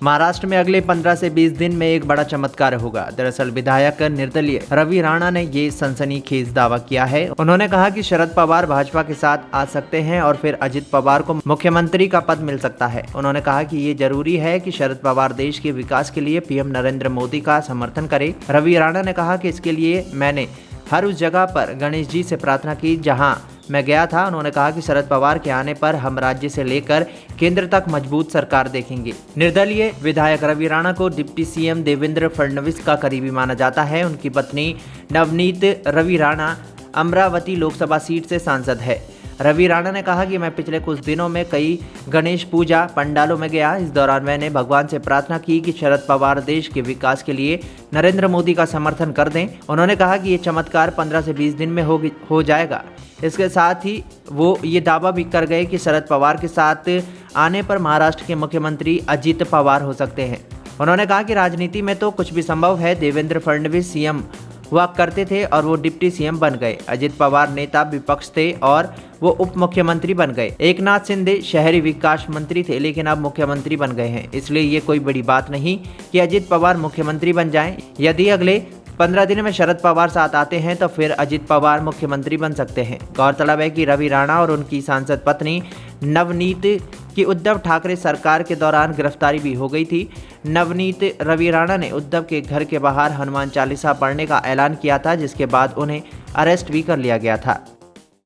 महाराष्ट्र में अगले 15 से 20 दिन में एक बड़ा चमत्कार होगा। दरअसल विधायक निर्दलीय रवि राणा ने ये सनसनीखेज दावा किया है। उन्होंने कहा कि शरद पवार भाजपा के साथ आ सकते हैं और फिर अजित पवार को मुख्यमंत्री का पद मिल सकता है। उन्होंने कहा कि ये जरूरी है कि शरद पवार देश के विकास के लिए पीएम नरेंद्र मोदी का समर्थन करें। रवि राणा ने कहा कि इसके लिए मैंने हर उस जगह पर गणेश जी से प्रार्थना की जहां मैं गया था। उन्होंने कहा कि शरद पवार के आने पर हम राज्य से लेकर केंद्र तक मजबूत सरकार देखेंगे। निर्दलीय विधायक रवि राणा को डिप्टी सीएम देवेंद्र फडणवीस का करीबी माना जाता है। उनकी पत्नी नवनीत रवि राणा अमरावती लोकसभा सीट से सांसद है। रवि राणा ने कहा कि मैं पिछले कुछ दिनों में कई गणेश पूजा पंडालों में गया। इस दौरान मैंने भगवान से प्रार्थना की कि शरद पवार देश के विकास के लिए नरेंद्र मोदी का समर्थन कर दें। उन्होंने कहा कि ये चमत्कार 15 से 20 दिन में हो जाएगा। इसके साथ ही वो ये दावा भी कर गए कि शरद पवार के साथ आने पर महाराष्ट्र के मुख्यमंत्री अजित पवार हो सकते हैं। उन्होंने कहा कि राजनीति में तो कुछ भी संभव है। देवेंद्र फडणवीस सीएम हुआ करते थे और वो डिप्टी सीएम बन गए। अजित पवार नेता विपक्ष थे और वो उप मुख्यमंत्री बन गए। एकनाथ शिंदे शहरी विकास मंत्री थे लेकिन अब मुख्यमंत्री बन गए हैं। इसलिए ये कोई बड़ी बात नहीं कि अजित पवार मुख्यमंत्री बन जाएं। यदि अगले 15 दिन में शरद पवार साथ आते हैं तो फिर अजित पवार मुख्यमंत्री बन सकते हैं। गौरतलब है कि रवि राणा और उनकी सांसद पत्नी नवनीत की उद्धव ठाकरे सरकार के दौरान गिरफ्तारी भी हो गई थी। नवनीत रवि राणा ने उद्धव के घर के बाहर हनुमान चालीसा पढ़ने का ऐलान किया था, जिसके बाद उन्हें अरेस्ट भी कर लिया गया था।